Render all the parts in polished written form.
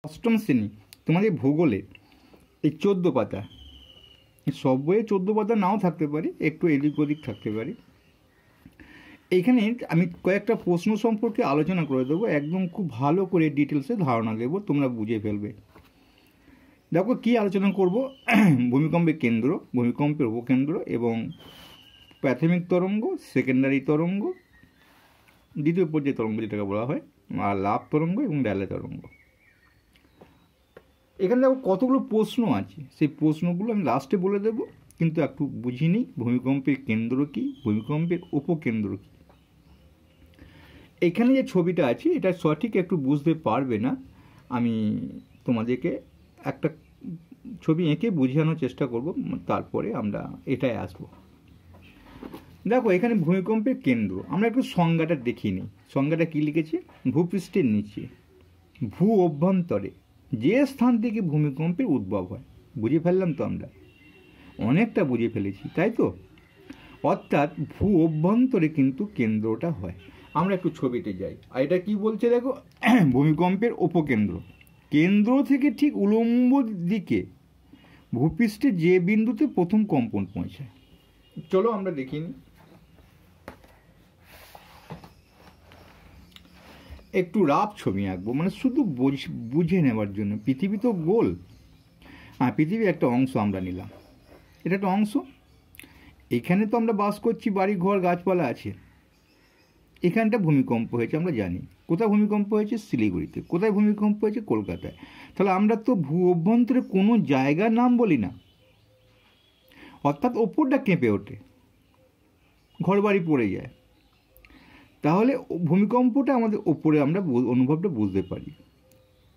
অষ্টম শ্রেণী তোমাদের ভূগোলে এই 14 পাতা, সব বইয়ে 14 পাতা নাও থাকতে পারে, একটু এদিক ওদিক থাকতে পারে। এইখানে আমি কয়েকটা প্রশ্ন সম্পর্কে আলোচনা করে দেবো, একদম খুব ভালো করে ডিটেলসে ধারণা দেবো, তোমরা বুঝে ফেলবে। দেখো কি আলোচনা করব, ভূমিকম্পের কেন্দ্র, ভূমিকম্পের উপকেন্দ্র এবং প্রাথমিক তরঙ্গ, সেকেন্ডারি তরঙ্গ, দ্বিতীয় পর্যায়ে তরঙ্গ যেটাকে বলা হয়, আর লাভ তরঙ্গ এবং র্যালে তরঙ্গ। এখানে দেখো কতগুলো প্রশ্ন আছে, সেই প্রশ্নগুলো আমি লাস্টে বলে দেবো, কিন্তু একটু বুঝি নিই ভূমিকম্পের কেন্দ্র কী, ভূমিকম্পের উপকেন্দ্র কী। এখানে যে ছবিটা আছে এটা সঠিক একটু বুঝতে পারবে না, আমি তোমাদেরকে একটা ছবি এঁকে বোঝানোর চেষ্টা করব, তারপরে আমরা এটাই আসবো। দেখো এখানে ভূমিকম্পের কেন্দ্র, আমরা একটু সংজ্ঞাটা দেখিয়ে নিই। সংজ্ঞাটা কী লিখেছি, ভূপৃষ্ঠের নিচে ভূ অভ্যন্তরে যে স্থান থেকে ভূমিকম্পের উদ্ভব হয়। বুঝে ফেললাম তো, আমরা অনেকটা বুঝে ফেলেছি, তাই তো? অর্থাৎ ভূ অভ্যন্তরে কিন্তু কেন্দ্রটা হয়। আমরা একটু ছবিতে যাই, আর এটা কি বলছে দেখো, ভূমিকম্পের উপকেন্দ্র, কেন্দ্র থেকে ঠিক উলম্ব দিকে ভূপৃষ্ঠে যে বিন্দুতে প্রথম কম্পন পৌঁছায়। চলো আমরা দেখি নিই। একটু রাফ ছবি আঁকবো, মানে শুধু বুঝে নেওয়ার জন্য। পৃথিবী তো গোল, হ্যাঁ পৃথিবীর একটা অংশ আমরা নিলাম, এটা একটা অংশ। এখানে তো আমরা বাস করছি, বাড়ি ঘর গাছপালা আছে। এখানটা ভূমিকম্প হয়েছে আমরা জানি। কোথায় ভূমিকম্প হয়েছে? শিলিগুড়িতে। কোথায় ভূমিকম্প হয়েছে? কলকাতায়। তাহলে আমরা তো ভূ অভ্যন্তরে কোনো জায়গার নাম বলি না, অর্থাৎ ওপরটা কেঁপে ওঠে, ঘরবাড়ি পড়ে যায়। তাহলে ভূমিকম্পটা আমাদের ওপরে আমরা অনুভবটা বুঝতে পারি।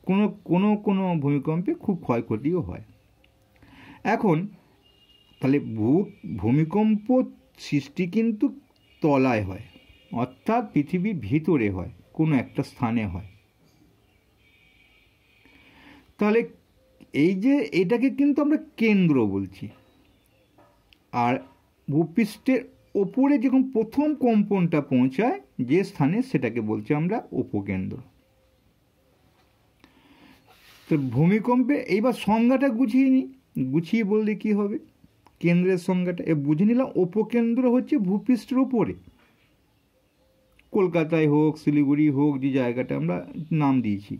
কোনো কোনো কোনো ভূমিকম্পে খুব ক্ষয়ক্ষতিও হয়। এখন তাহলে ভূমিকম্প সৃষ্টি কিন্তু তলায় হয়, অর্থাৎ পৃথিবীর ভিতরে হয়, কোনো একটা স্থানে হয়। তাহলে এই যে এটাকে কিন্তু আমরা কেন্দ্র বলছি। আর ভূপৃষ্ঠের ওপরে যখন প্রথম কম্পনটা পৌঁছায় যে স্থানে, সেটাকে বলছি আমরা উপকেন্দ্র। তো ভূমিকম্পে এইবার সংজ্ঞাটা গুছিয়ে নিই, গুছিয়ে বললে কি হবে, কেন্দ্রের সংজ্ঞাটা বুঝে নিলাম। উপকেন্দ্র হচ্ছে ভূপৃষ্ঠের ওপরে, কলকাতায় হোক, শিলিগুড়ি হোক, যে জায়গাটা আমরা নাম দিয়েছি।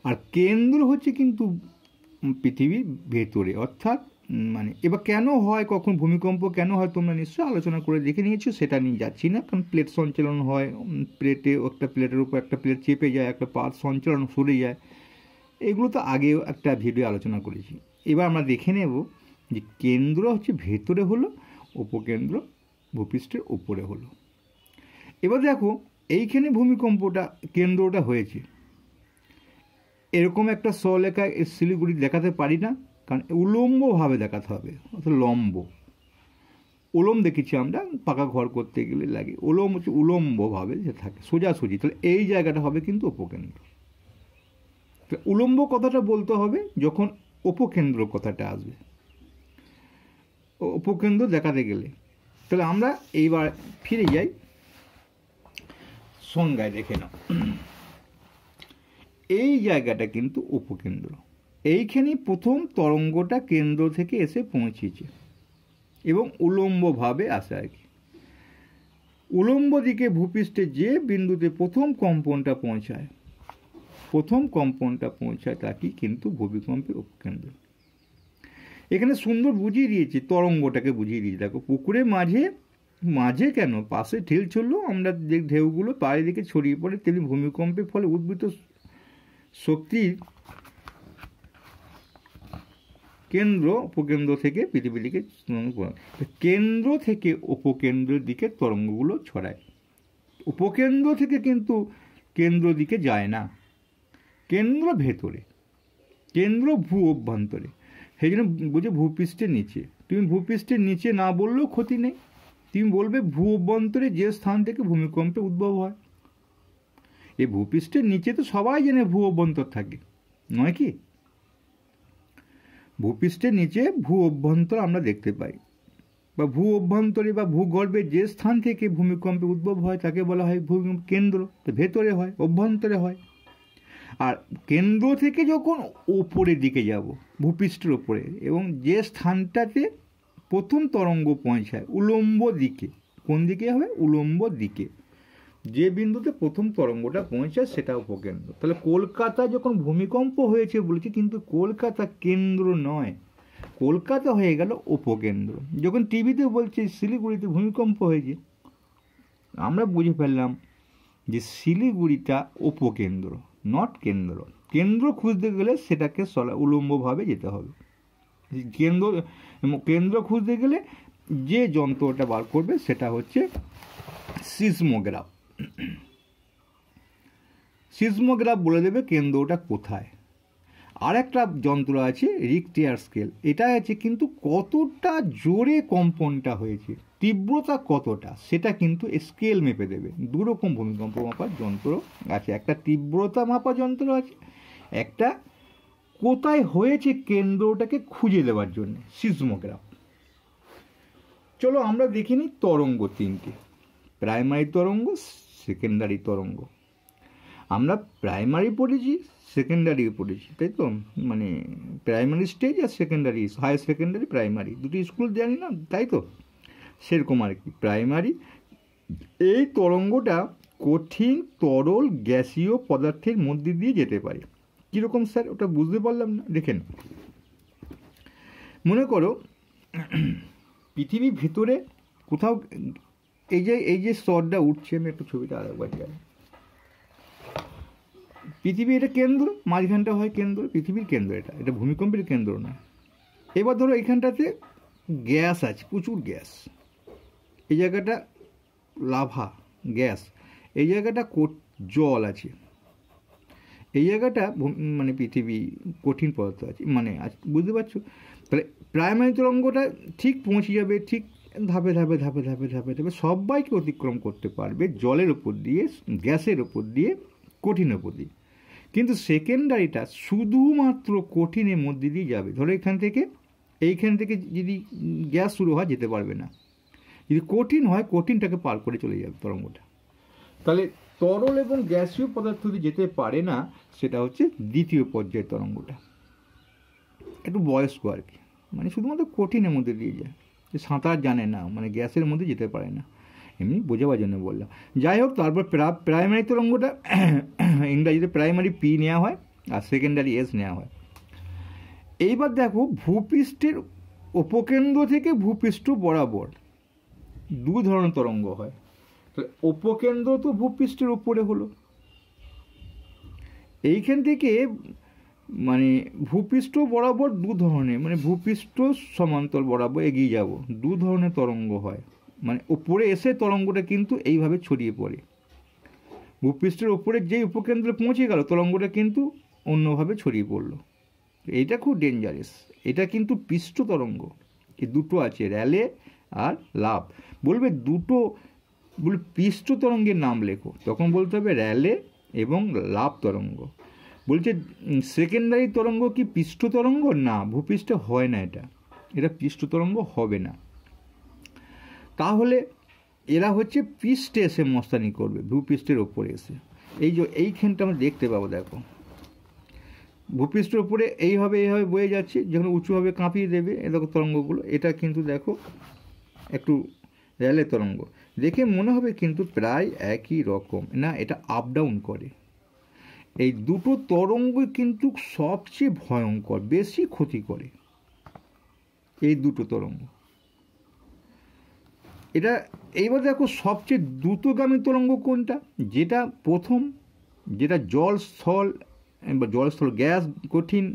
আর কেন্দ্র হচ্ছে কিন্তু পৃথিবীর ভেতরে, অর্থাৎ মানে এবার কেন হয়, কখন ভূমিকম্প কেন হয় তোমরা নিশ্চয়ই আলোচনা করে দেখে নিয়েছো, সেটা নিয়ে যাচ্ছি না। কারণ প্লেট সঞ্চালন হয়, প্লেটে একটা প্লেটের উপর একটা প্লেট চেপে যায়, একটা পাত সঞ্চালন সরে যায়, এগুলো তো আগেও একটা ভিডিও আলোচনা করেছি। এবার আমরা দেখে নেব যে কেন্দ্র হচ্ছে ভেতরে হলো, উপকেন্দ্র ভূপৃষ্ঠের উপরে হলো। এবার দেখো এইখানে ভূমিকম্পটা কেন্দ্রটা হয়েছে, এরকম একটা স্বলেখায় শিলিগুড়ি দেখাতে পারি না, কারণ উলম্বভাবে দেখাতে হবে, অর্থাৎ লম্ব। উলম দেখেছি আমরা পাকা ঘর করতে গেলে লাগে, উলম হচ্ছে উলম্বভাবে যে থাকে সোজাসুজি। তাহলে এই জায়গাটা হবে কিন্তু উপকেন্দ্র। উলম্ব কথাটা বলতে হবে যখন উপকেন্দ্র কথাটা আসবে, উপকেন্দ্র দেখাতে গেলে। তাহলে আমরা এইবার ফিরে যাই সংজ্ঞায়, দেখে নাও। এই জায়গাটা কিন্তু উপকেন্দ্র, এইখানেই প্রথম তরঙ্গটা কেন্দ্র থেকে এসে পৌঁছেছে এবং উলম্বভাবে আসে আর কি। উলম্ব দিকে ভূপৃষ্ঠে যে বিন্দুতে প্রথম কম্পনটা পৌঁছায়, তাকে কিন্তু ভূমিকম্পের উপকেন্দ্র। এখানে সুন্দর বুঝিয়ে দিয়েছি, তরঙ্গটাকে বুঝিয়ে দিয়েছি। দেখো পুকুরের মাঝে কেন, পাশে ঢেউ চললো, আমরা যে ঢেউগুলো চারিদিকে ছড়িয়ে পড়ে, তেমনি ভূমিকম্পের ফলে উদ্ভূত শক্তির কেন্দ্র উপকেন্দ্র থেকে পৃথিবীর দিকে, কেন্দ্র থেকে উপকেন্দ্রের দিকে তরঙ্গগুলো ছড়ায়। উপকেন্দ্র থেকে কিন্তু কেন্দ্র দিকে যায় না, কেন্দ্র ভেতরে, কেন্দ্র ভূ অভ্যন্তরে। সেই জন্য বুঝে ভূপৃষ্ঠের নিচে। তুমি ভূপৃষ্ঠের নিচে না বললেও ক্ষতি নেই, তুমি বলবে ভূ অভ্যন্তরে যে স্থান থেকে ভূমিকম্পে উদ্ভব হয়। এই ভূপৃষ্ঠের নিচে তো সবাই জানে ভূ অভ্যন্তর থাকে, নয় কি? ভূপৃষ্ঠের নিচে ভূ অভ্যন্তর আমরা দেখতে পাই, বা ভূ অভ্যন্তরে বা ভূগর্ভে যে স্থান থেকে ভূমিকম্পে উদ্ভব হয় তাকে বলা হয় ভূমিকম্প কেন্দ্র। ভেতরে হয়, অভ্যন্তরে হয়। আর কেন্দ্র থেকে যখন ওপরের দিকে যাব, ভূপৃষ্ঠের ওপরে, এবং যে স্থানটাতে প্রথম তরঙ্গ পৌঁছায় উলম্ব দিকে, কোন দিকে হবে? উলম্ব দিকে। যে বিন্দুতে প্রথম তরঙ্গটা পৌঁছায় সেটা উপকেন্দ্র। তাহলে কলকাতা যখন ভূমিকম্প হয়েছে বলেছি, কিন্তু কলকাতা কেন্দ্র নয়, কলকাতা হয়ে গেল উপকেন্দ্র। যখন টিভিতে বলছে শিলিগুড়িতে ভূমিকম্প হয়েছে, আমরা বুঝে ফেললাম যে শিলিগুড়িটা উপকেন্দ্র, নট কেন্দ্র। কেন্দ্র খুঁজতে গেলে সেটাকে উলম্বভাবে যেতে হবে। কেন্দ্র খুঁজতে গেলে যে যন্ত্রটা বার করবে সেটা হচ্ছে সিসমোগ্রাফ। সিসমোগ্রাফ বলে দেবে কেন্দ্রটা কোথায়। আর একটা যন্ত্র আছে রিক্টার স্কেল, এটা আছে কিন্তু কতটা জোরে কম্পনটা হয়েছে, তীব্রতা কতটা, সেটা কিন্তু স্কেল মেপে দেবে। দুরকম ভূমিকম্প মাপার যন্ত্র আছে, একটা তীব্রতা মাপা যন্ত্র আছে, একটা কোথায় হয়েছে কেন্দ্রটাকে খুঁজে দেওয়ার জন্য সিসমোগ্রাফ। চলো আমরা দেখে নিই তরঙ্গ তিনটে, প্রাইমারি তরঙ্গ, সেকেন্ডারি তরঙ্গ। আমরা প্রাইমারি পড়েছি, সেকেন্ডারি পড়েছি, তাই তো? মানে প্রাইমারি স্টেজ আর সেকেন্ডারি, হায়ার সেকেন্ডারি, প্রাইমারি, দুটি স্কুল জানি না, তাই তো? সেরকম আর কি। প্রাইমারি, এই তরঙ্গটা কঠিন তরল গ্যাসীয় পদার্থের মধ্যে দিয়ে যেতে পারে। কীরকম স্যার? ওটা বুঝতে পারলাম না, দেখেন। মনে করো পৃথিবীর ভিতরে কোথাও এই যে স্তরটা উঠছে, আমি একটু ছবিটা আরেকবার যাই। পৃথিবী এটা কেন্দ্র, মাঝখানটা হয় কেন্দ্র, পৃথিবীর কেন্দ্র, এটা ভূমিকম্পের কেন্দ্র না। এবার ধরো এখানটাতে গ্যাস আছে, প্রচুর গ্যাস, এই জায়গাটা লাভা গ্যাস, এই জায়গাটা জল আছে, এই জায়গাটা মানে পৃথিবী কঠিন পদার্থ আছে, মানে বুঝতে পারছো? তাহলে প্রাইমারি তরঙ্গটা ঠিক পৌঁছে যাবে, ঠিক ধাপে ধাপে ধাপে ধাপে ধাপে ধাপে সবাইকে অতিক্রম করতে পারবে, জলের ওপর দিয়ে, গ্যাসের ওপর দিয়ে, কঠিনের ওপর দিয়ে। কিন্তু সেকেন্ডারিটা শুধুমাত্র কঠিনের মধ্যে দিয়ে যাবে। ধরো এইখান থেকে যদি গ্যাস শুরু হয় যেতে পারবে না, যদি কঠিন হয় কঠিনটাকে পার করে চলে যাবে তরঙ্গটা। তাহলে তরল এবং গ্যাসীয় পদার্থ যদি যেতে পারে না, সেটা হচ্ছে দ্বিতীয় পর্যায়ের তরঙ্গটা, একটু বয়স্ক আর কি, মানে শুধুমাত্র কঠিনের মধ্যে দিয়ে যায়, সাঁতার জানে না, মানে গ্যাসের মধ্যে যেতে পারে না, এমনি বোঝাবার জন্য বললাম। যাই হোক, তারপর প্রাইমারি তরঙ্গটা ইংরাজিতে প্রাইমারি পি নেওয়া হয় আর সেকেন্ডারি এস নেওয়া হয়। এইবার দেখো ভূপৃষ্ঠের উপকেন্দ্র থেকে ভূপৃষ্ঠ বরাবর দু ধরনের তরঙ্গ হয়। উপকেন্দ্র তো ভূপৃষ্ঠের উপরে হলো, এইখান থেকে মানে ভূপৃষ্ঠ বরাবর দু ধরনের, মানে ভূপৃষ্ঠ সমান্তর বরাবর এগিয়ে যাব, দু ধরনের তরঙ্গ হয়। মানে উপরে এসে তরঙ্গটা কিন্তু এইভাবে ছড়িয়ে পড়ে, ভূপৃষ্ঠের উপরে যেই উপকেন্দ্রে পৌঁছে গেল তরঙ্গটা কিন্তু অন্যভাবে ছড়িয়ে পড়লো। এইটা খুব ডেঞ্জারাস, এটা কিন্তু পৃষ্ঠ তরঙ্গ। এই দুটো আছে, র্যালে আর লাভ। বলবে দুটো, বলে পৃষ্ঠ তরঙ্গের নাম লেখো, তখন বলতে হবে র্যালে এবং লাভ তরঙ্গ। বলছে সেকেন্ডারি তরঙ্গ কি পৃষ্ঠ তরঙ্গ? না, ভূপৃষ্ঠে হয় না, এটা পৃষ্ঠ তরঙ্গ হবে না। তাহলে এরা হচ্ছে পৃষ্ঠে এসে মস্তানি করবে, ভূপৃষ্ঠের ওপরে এসে। এই যে এইখানটা আমরা দেখতে পাবো, দেখো ভূপৃষ্ঠের উপরে এইভাবে বয়ে যাচ্ছে, যখন উঁচুভাবে কাঁপিয়ে দেবে এরকম তরঙ্গগুলো। এটা কিন্তু দেখো একটু র্যালে তরঙ্গ, দেখে মনে হবে কিন্তু প্রায় একই রকম না, এটা আপ ডাউন করে। এই দুটো তরঙ্গ কিন্তু সবচেয়ে ভয়ঙ্কর, বেশি ক্ষতি করে এই দুটো তরঙ্গ। এটা এইবার দেখো সবচেয়ে দ্রুতগামী তরঙ্গ কোনটা? যেটা প্রথম, যেটা জলস্থল গ্যাস কঠিন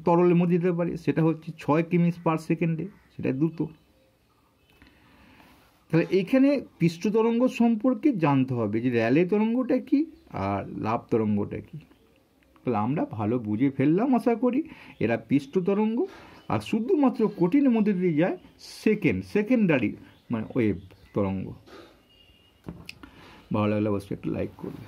তরলের মধ্যে দিতে পারে, সেটা হচ্ছে 6 কিমি/সেকেন্ডে, সেটা দ্রুত। তাহলে এখানে পৃষ্ঠ তরঙ্গ সম্পর্কে জানতে হবে যে র্যালে তরঙ্গটা কি আর লাভ তরঙ্গটা কি। তাহলে আমরা ভালো বুঝে ফেললাম আশা করি। এরা পৃষ্ঠ তরঙ্গ, আর শুধুমাত্র কঠিনের মধ্যে দিয়ে যায় সেকেন্ডারি মানে ওয়েভ তরঙ্গ। ভালো লাগলে অবশ্যই একটু লাইক করবে।